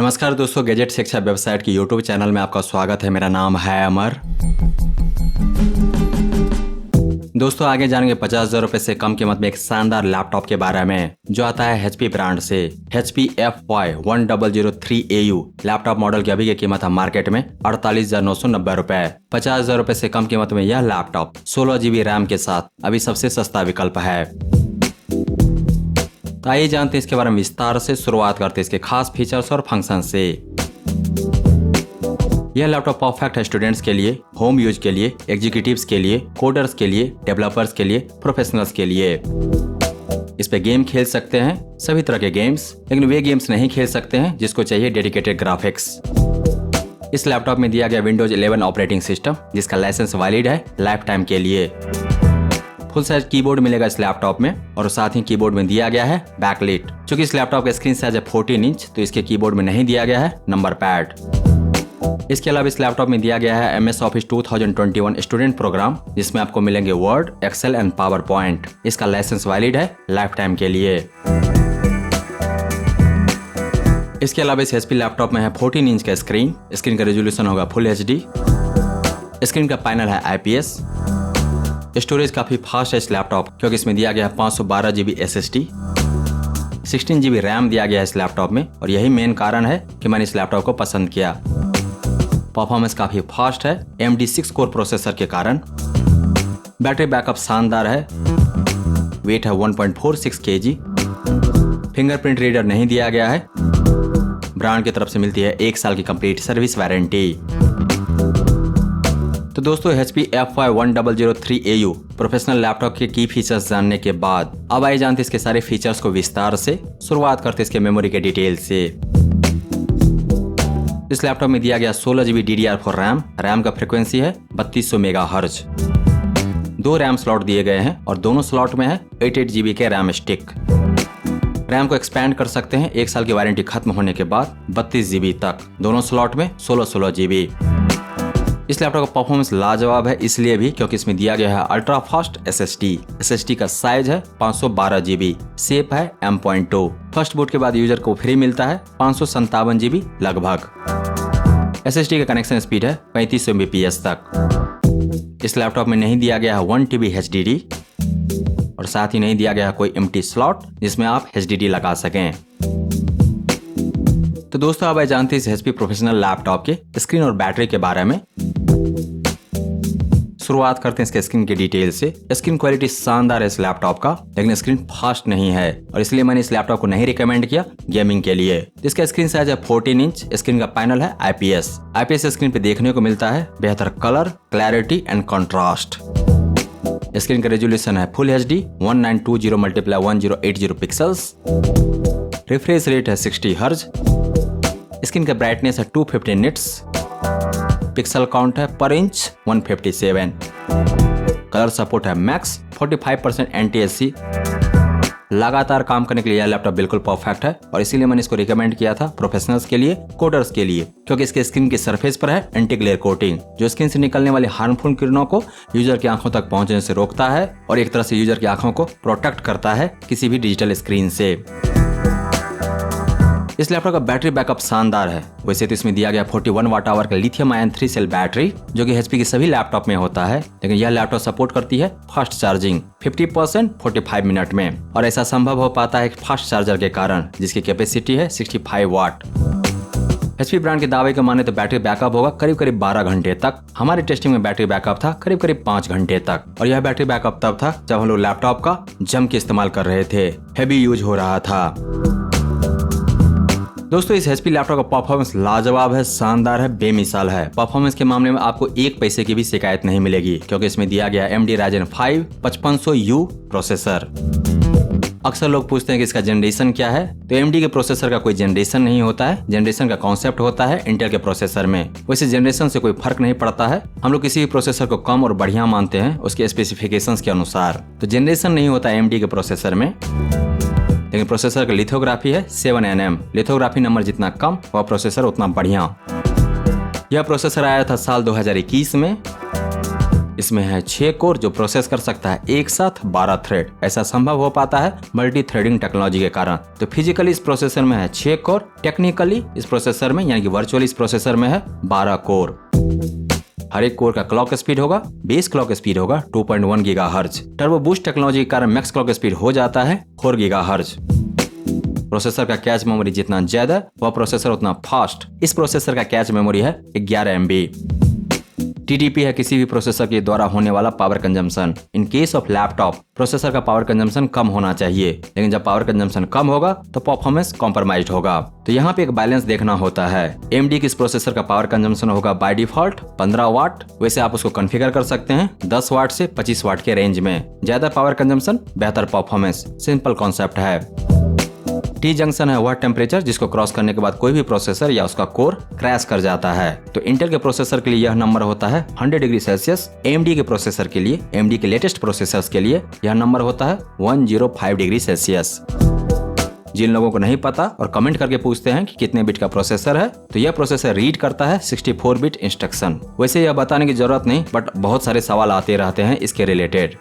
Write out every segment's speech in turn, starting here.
नमस्कार दोस्तों, गैजेट शिक्षा वेबसाइट की यूट्यूब चैनल में आपका स्वागत है। मेरा नाम है अमर। दोस्तों आगे जानेंगे 50,000 रुपए से कम कीमत में एक शानदार लैपटॉप के बारे में जो आता है HP ब्रांड से। HP FY1003AU लैपटॉप मॉडल की अभी की कीमत है मार्केट में 48,990 रुपए। 50,000 रुपए से कम कीमत में यह लैपटॉप 16 GB रैम के साथ अभी सबसे सस्ता विकल्प है। तो आइए जानते हैं इसके बारे में विस्तार से। शुरुआत करते हैं इसके खास फीचर्स और फंक्शन से। यह लैपटॉप परफेक्ट है स्टूडेंट्स के लिए, होम यूज के लिए, एग्जीक्यूटिव्स के लिए, कोडर्स के लिए, डेवलपर्स के लिए, प्रोफेशनल्स के लिए। इस पे गेम खेल सकते हैं, सभी तरह के गेम्स, लेकिन वे गेम्स नहीं खेल सकते हैं जिसको चाहिए डेडिकेटेड ग्राफिक्स। इस लैपटॉप में दिया गया विंडोज 11 ऑपरेटिंग सिस्टम जिसका लाइसेंस वैलिड है लाइफ टाइम के लिए। फुल साइज कीबोर्ड मिलेगा इस लैपटॉप में और साथ ही कीबोर्ड में दिया गया है बैकलिट। चूंकि इस लैपटॉप का स्क्रीन साइज है 14 इंच तो इसके कीबोर्ड में नहीं दिया गया है नंबर पैड। इसके अलावा इस लैपटॉप में दिया गया है MS Office 2021 स्टूडेंट प्रोग्राम जिसमें आपको मिलेंगे Word, Excel and PowerPoint. इसका लाइसेंस वैलिड है लाइफ टाइम के लिए। इसके अलावा इस HP लैपटॉप में है 14 इंच का स्क्रीन का रेजोल्यूशन होगा फुल HD। स्क्रीन का पैनल है IPS। स्टोरेज काफी फास्ट है इस लैपटॉप क्योंकि इसमें दिया गया है 512 GB SSD, 16 GB रैम दिया गया है इस लैपटॉप में और यही मेन कारण है कि मैंने इस लैपटॉप को पसंद किया। परफॉर्मेंस काफी फास्ट है AMD 6 कोर प्रोसेसर के कारण। बैटरी बैकअप शानदार है। वेट है 1.46 kg। फिंगरप्रिंट रीडर नहीं दिया गया है। ब्रांड की तरफ से मिलती है 1 साल की कंप्लीट सर्विस वारंटी। तो दोस्तों HP FY1003AU प्रोफेशनल लैपटॉप के की फीचर्स जानने के बाद अब आइए जानते हैं इसके सारे फीचर्स को विस्तार से। शुरुआत करते हैं इसके मेमोरी के डिटेल से। इस लैपटॉप में दिया गया 16 GB DDR4 रैम का फ्रीक्वेंसी है 3200 MHz। 2 रैम स्लॉट दिए गए हैं और दोनों स्लॉट में है 88 GB के रैम स्टिक। रैम को एक्सपैंड कर सकते हैं 1 साल की वारंटी खत्म होने के बाद 32 GB तक, दोनों स्लॉट में 16 GB। इस लैपटॉप का परफॉर्मेंस लाजवाब है इसलिए भी क्योंकि इसमें दिया गया है अल्ट्रा फास्ट SSD का साइज है 512 GB, शेप है M.2। फर्स्ट बूट के बाद यूजर को फ्री मिलता है 557 GB लगभग। SSD का कनेक्शन स्पीड है 3500 Mbps तक। इस लैपटॉप में नहीं दिया गया है 1 TB HDD और साथ ही नहीं दिया गया है कोई एम्प्टी स्लॉट जिसमें आप HDD लगा सकें। तो दोस्तों अब जानते हैं इस HP प्रोफेशनल लैपटॉप के स्क्रीन और बैटरी के बारे में। शुरुआत करते हैं इसके स्क्रीन के डिटेल से। स्क्रीन क्वालिटी शानदार है इस लैपटॉप का, लेकिन स्क्रीन फास्ट नहीं है और इसलिए मैंने इस लैपटॉप को नहीं रिकमेंड किया गेमिंग के लिए। इसका स्क्रीन साइज है 14 इंच। स्क्रीन का पैनल है IPS स्क्रीन पे देखने को मिलता है बेहतर colour, clarity and contrast. Screen का रेजोल्यूशन है full HD 1920x1080 pixels. Refresh rate है 60 Hz। स्क्रीन का ब्राइटनेस है 250 निट्स। पिक्सल काउंट है पर इंच 157। कलर सपोर्ट है मैक्स। 45% NTSC। लगातार काम करने के लिए यह लैपटॉप बिल्कुल परफेक्ट है और इसीलिए मैंने इसको रिकमेंड किया था प्रोफेशनल्स के लिए, कोडर्स के लिए, क्योंकि इसके स्क्रीन की सरफेस पर है एंटी ग्लेयर कोटिंग जो स्क्रीन से निकलने वाली हार्मफुल किरणों को यूजर की आंखों तक पहुंचने से रोकता है और एक तरह से यूजर की आंखों को प्रोटेक्ट करता है किसी भी डिजिटल स्क्रीन से। इस लैपटॉप का बैटरी बैकअप शानदार है। वैसे तो इसमें दिया गया 41 वाट आवर का लिथियम आयन 3 सेल बैटरी जो कि HP के सभी लैपटॉप में होता है, लेकिन यह लैपटॉप सपोर्ट करती है फास्ट चार्जिंग 50% 45 मिनट में और ऐसा संभव हो पाता है फास्ट चार्जर के कारण जिसकी कैपेसिटी है 65 वाट। HP ब्रांड के दावे के माने तो बैटरी बैकअप होगा करीब 12 घंटे तक। हमारे टेस्टिंग में बैटरी बैकअप था करीब 5 घंटे तक और यह बैटरी बैकअप तब था जब हम लोग लैपटॉप का जम के इस्तेमाल कर रहे थे, हैवी यूज हो रहा था। दोस्तों इस HP लैपटॉप का परफॉर्मेंस लाजवाब है, शानदार है, बेमिसाल है। परफॉर्मेंस के मामले में आपको 1 पैसे की भी शिकायत नहीं मिलेगी क्योंकि इसमें दिया गया AMD Ryzen 5 5500U प्रोसेसर। अक्सर लोग पूछते हैं कि इसका जनरेशन क्या है, तो AMD के प्रोसेसर का कोई जनरेशन नहीं होता है। जनरेशन का कॉन्सेप्ट होता है इंटेल के प्रोसेसर में। वैसे जनरेशन से कोई फर्क नहीं पड़ता है। हम लोग किसी भी प्रोसेसर को कम और बढ़िया मानते हैं उसके स्पेसिफिकेशंस के अनुसार। तो जनरेशन नहीं होता AMD के प्रोसेसर में, लेकिन प्रोसेसर का लिथोग्राफी है 7nm। लिथोग्राफी नंबर जितना कम वह प्रोसेसर उतना बढ़िया। यह प्रोसेसर आया था साल 2021 में। इसमें है 6 कोर जो प्रोसेस कर सकता है एक साथ 12 थ्रेड। ऐसा संभव हो पाता है मल्टी थ्रेडिंग टेक्नोलॉजी के कारण। तो फिजिकली इस प्रोसेसर में है 6 कोर, टेक्निकली इस प्रोसेसर में यानी कि वर्चुअली इस प्रोसेसर में है 12 कोर। हर एक कोर का क्लॉक स्पीड होगा, बेस क्लॉक स्पीड होगा 2.1 गीगाहर्ट्ज। टर्बो बूस्ट टेक्नोलॉजी के कारण मैक्स क्लॉक स्पीड हो जाता है 4 गीगाहर्ट्ज। प्रोसेसर का कैच मेमोरी जितना ज्यादा वह प्रोसेसर उतना फास्ट। इस प्रोसेसर का कैच मेमोरी है 11 MB। TDP है किसी भी प्रोसेसर के द्वारा होने वाला power consumption. In case of laptop processor का पावर कंजम्पशन कम होना चाहिए, लेकिन जब पावर कंजम्पशन कम होगा तो परफॉर्मेंस कॉम्प्रोमाइज होगा। तो यहाँ पे एक बैलेंस देखना होता है। AMD की इस प्रोसेसर का पावर कंजम्पशन होगा बाय डिफॉल्ट 15 वाट। वैसे आप उसको कॉन्फ़िगर कर सकते हैं 10 वाट से 25 वाट के रेंज में। ज्यादा पावर कंजम्पशन बेहतर परफॉर्मेंस, सिंपल कॉन्सेप्ट है। T जंक्शन है वह टेम्परेचर जिसको क्रॉस करने के बाद कोई भी प्रोसेसर या उसका कोर क्रैश कर जाता है। तो इंटेल के प्रोसेसर के लिए यह नंबर होता है 100 डिग्री सेल्सियस। AMD के प्रोसेसर के लिए, AMD के लेटेस्ट प्रोसेसर्स के लिए यह नंबर होता है 105 डिग्री सेल्सियस। जिन लोगों को नहीं पता और कमेंट करके पूछते हैं कि कितने बिट का प्रोसेसर है, तो यह प्रोसेसर रीड करता है 64 बिट इंस्ट्रक्शन। वैसे यह बताने की जरूरत नहीं, बट बहुत सारे सवाल आते रहते हैं इसके रिलेटेड।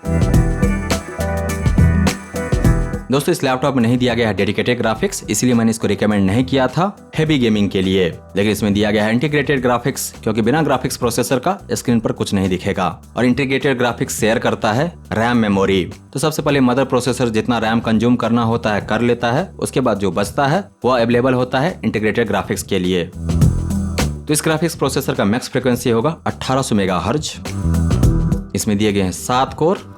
दोस्तों इस लैपटॉप में नहीं दिया गया है डेडिकेटेड ग्राफिक्स, इसलिए मैंने इसको रिकमेंड नहीं किया था हेवी गेमिंग के लिए। लेकिन इसमें दिया गया है इंटीग्रेटेड ग्राफिक्स, क्योंकि बिना ग्राफिक्स प्रोसेसर का स्क्रीन पर कुछ नहीं दिखेगा। और इंटीग्रेटेड ग्राफिक्स शेयर करता है रैम मेमोरी। तो सबसे पहले मदर प्रोसेसर जितना रैम कंज्यूम करना होता है कर लेता है, उसके बाद जो बचता है वह अवेलेबल होता है इंटीग्रेटेड ग्राफिक्स के लिए। तो इस ग्राफिक्स प्रोसेसर का मैक्स फ्रिक्वेंसी होगा 1800 मेगाहर्ट्ज। इसमें दिए गए हैं 7 कोर,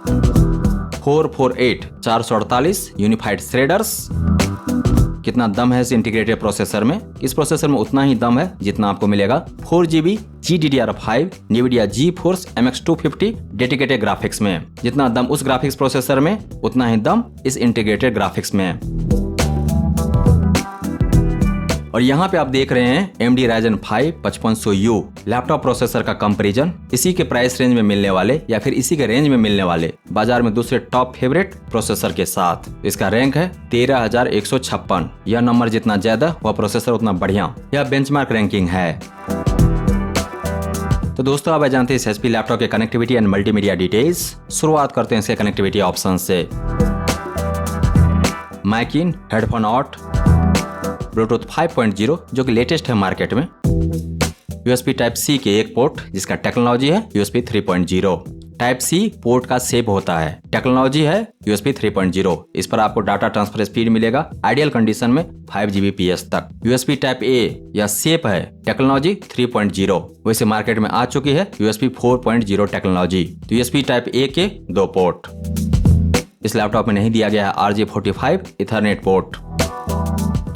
448 448 यूनिफाइड थ्रेडर्स। कितना दम है इस इंटीग्रेटेड प्रोसेसर में? इस प्रोसेसर में उतना ही दम है जितना आपको मिलेगा 4GB GDDR5 NVIDIA GeForce MX 250 dedicated graphics में। जितना दम उस ग्राफिक्स प्रोसेसर में, उतना ही दम इस इंटीग्रेटेड ग्राफिक्स में। और यहाँ पे आप देख रहे हैं AMD Ryzen 5 5500U laptop processor का कंपैरिजन इसी के प्राइस रेंज में मिलने वाले या फिर इसी के रेंज में मिलने वाले बाजार में दूसरे टॉप फेवरेट प्रोसेसर के साथ। इसका रैंक है 13,156। यह नंबर जितना ज्यादा वह प्रोसेसर उतना बढ़िया। यह बेंचमार्क रैंकिंग है। तो दोस्तों अब जानते हैं इस HP लैपटॉप के कनेक्टिविटी एंड मल्टीमीडिया डिटेल्स। शुरुआत करते हैं इसके कनेक्टिविटी ऑप्शन से। Mic in, headphone out, Bluetooth 5.0 जो कि लेटेस्ट है मार्केट में, USB टाइप C के एक पोर्ट जिसका टेक्नोलॉजी है USB 3.0। टाइप C पोर्ट का शेप होता है, टेक्नोलॉजी है USB 3.0। इस पर आपको डाटा ट्रांसफर स्पीड मिलेगा आइडियल कंडीशन में 5 Gbps तक। USB टाइप A या शेप है, टेक्नोलॉजी 3.0। वैसे मार्केट में आ चुकी है USB 4.0 टेक्नोलॉजी। तो USB टाइप A के 2 पोर्ट। इस लैपटॉप में नहीं दिया गया है RJ45 इथरनेट पोर्ट।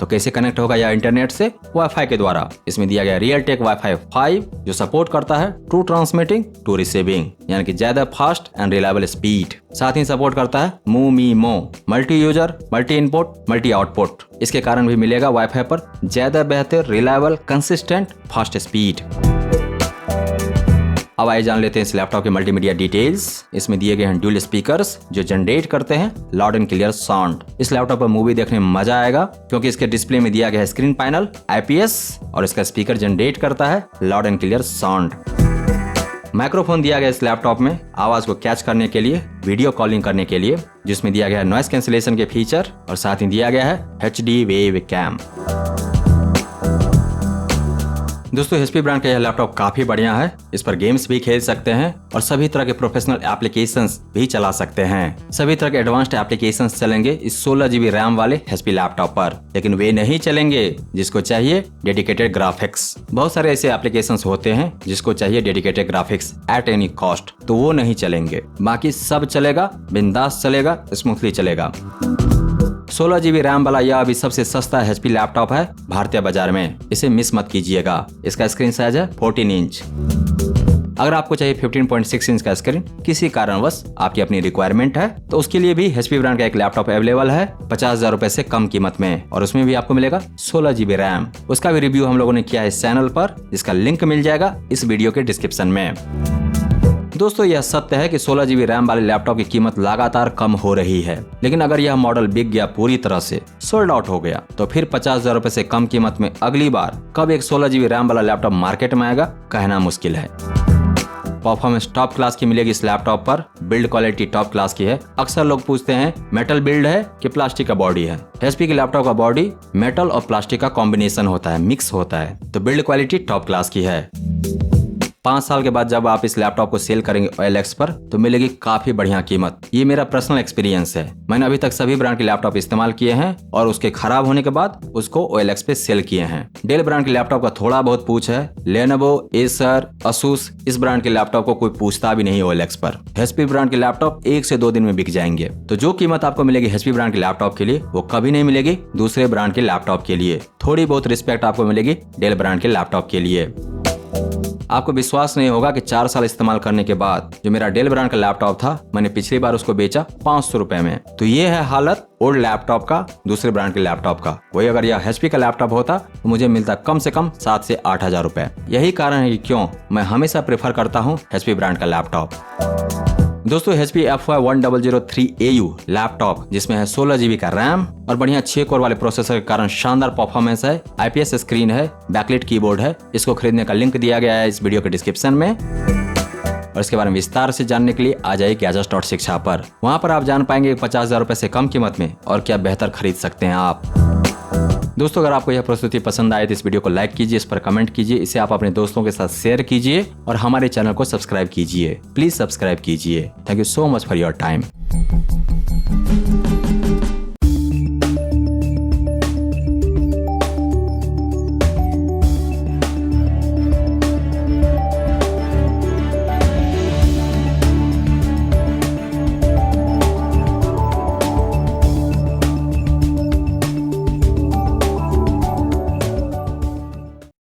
तो कैसे कनेक्ट होगा यह इंटरनेट से? वाईफाई के द्वारा। इसमें दिया गया Realtek Wi-Fi 5 जो सपोर्ट करता है टू ट्रांसमिटिंग टू रिसीविंग, यानी कि ज्यादा फास्ट एंड रिलायबल स्पीड। साथ ही सपोर्ट करता है MoMeMo multi user, multi input, multi output. इसके कारण भी मिलेगा वाईफाई पर ज्यादा बेहतर, रिलायबल, कंसिस्टेंट, फास्ट स्पीड। अब आइए जान लेते हैं इस लैपटॉप के मल्टीमीडिया डिटेल्स। इसमें दिए गए हैं ड्यूल स्पीकर्स जो जनरेट करते हैं लाउड एंड क्लियर साउंड। इस लैपटॉप पर मूवी देखने में मजा आएगा क्योंकि इसके डिस्प्ले में दिया गया है स्क्रीन पैनल IPS और इसका स्पीकर जनरेट करता है loud and clear sound. Microphone दिया गया इस लैपटॉप में आवाज को कैच करने के लिए, वीडियो कॉलिंग करने के लिए, जिसमें दिया गया है नॉइस कैंसिलेशन के फीचर और साथ ही दिया गया है HD वेव कैम। दोस्तों HP ब्रांड का यह लैपटॉप काफी बढ़िया है। इस पर गेम्स भी खेल सकते हैं और सभी तरह के प्रोफेशनल एप्लीकेशंस भी चला सकते हैं। सभी तरह के एडवांस्ड एप्लीकेशंस चलेंगे इस 16 GB रैम वाले HP लैपटॉप पर, लेकिन वे नहीं चलेंगे जिसको चाहिए डेडिकेटेड ग्राफिक्स। बहुत सारे ऐसे एप्लीकेशंस होते हैं जिसको चाहिए dedicated graphics at any cost, तो वो नहीं चलेंगे। बाकी सब चलेगा, बिंदास चलेगा, स्मूथली चलेगा। 16 GB रैम वाला यह अभी सबसे सस्ता HP लैपटॉप है भारतीय बाजार में। इसे मिस मत कीजिएगा। इसका स्क्रीन साइज है 14 इंच। अगर आपको चाहिए 15.6 इंच का स्क्रीन, किसी कारणवश आपकी अपनी रिक्वायरमेंट है, तो उसके लिए भी HP ब्रांड का एक लैपटॉप अवेलेबल है 50,000 रुपए से कम कीमत में, और उसमें भी आपको मिलेगा 16 GB रैम। उसका भी रिव्यू हम लोगों ने किया है इस चैनल पर, जिसका लिंक मिल जाएगा इस वीडियो के डिस्क्रिप्शन में। दोस्तों यह सत्य है कि 16 GB रैम वाले लैपटॉप की कीमत लगातार कम हो रही है, लेकिन अगर यह मॉडल बिक गया, पूरी तरह से सोल्ड आउट हो गया, तो फिर 50,000 रुपए से कम कीमत में अगली बार कब एक 16 GB रैम वाला लैपटॉप मार्केट में आएगा, कहना मुश्किल है। परफॉर्मेंस टॉप क्लास की मिलेगी इस लैपटॉप पर, बिल्ड क्वालिटी टॉप क्लास की है। अक्सर लोग पूछते हैं मेटल बिल्ड है कि प्लास्टिक का बॉडी है। HP के लैपटॉप का बॉडी मेटल और प्लास्टिक का कॉम्बिनेशन होता है, मिक्स होता है, तो बिल्ड क्वालिटी टॉप क्लास की है। 5 साल के बाद जब आप इस लैपटॉप को सेल करेंगे OLX पर तो मिलेगी काफी बढ़िया कीमत। ये मेरा पर्सनल एक्सपीरियंस है। मैंने अभी तक सभी ब्रांड के लैपटॉप इस्तेमाल किए हैं और उसके खराब होने के बाद उसको OLX पे सेल किए हैं। डेल ब्रांड के लैपटॉप का थोड़ा बहुत पूछ है, लेनोवो, एसर, असूस इस ब्रांड के लैपटॉप को कोई पूछता भी नहीं OLX पर। HP ब्रांड के लैपटॉप 1 से 2 दिन में बिक जाएंगे। तो जो कीमत आपको मिलेगी HP ब्रांड के लैपटॉप के लिए वो कभी नहीं मिलेगी दूसरे ब्रांड के लैपटॉप के लिए। थोड़ी बहुत रिस्पेक्ट आपको मिलेगी डेल ब्रांड के लैपटॉप के लिए। आपको विश्वास नहीं होगा कि 4 साल इस्तेमाल करने के बाद जो मेरा डेल ब्रांड का लैपटॉप था, मैंने पिछली बार उसको बेचा 500 रुपए में। तो ये है हालत ओल्ड लैपटॉप का दूसरे ब्रांड के लैपटॉप का। वही अगर यह HP का लैपटॉप होता तो मुझे मिलता कम से कम 7 से 8 हजार रुपए। यही कारण है कि क्यों मैं हमेशा प्रेफर करता हूँ HP ब्रांड का लैपटॉप। दोस्तों HP FY1003AU लैपटॉप जिसमें है 16 GB का रैम और बढ़िया 6 कोर वाले प्रोसेसर के कारण शानदार परफॉर्मेंस है, IPS स्क्रीन है, बैकलाइट कीबोर्ड है। इसको खरीदने का लिंक दिया गया है इस वीडियो के डिस्क्रिप्शन में। और इसके बारे में विस्तार से जानने के लिए आ जाइए Gadgets.शिक्षा पर। वहां पर आप जान पाएंगे 50,000 रुपए से कम कीमत में और क्या बेहतर खरीद सकते हैं आप। दोस्तों अगर आपको यह प्रस्तुति पसंद आए तो इस वीडियो को लाइक कीजिए, इस पर कमेंट कीजिए, इसे आप अपने दोस्तों के साथ शेयर कीजिए और हमारे चैनल को सब्सक्राइब कीजिए। प्लीज सब्सक्राइब कीजिए। Thank you so much for your time.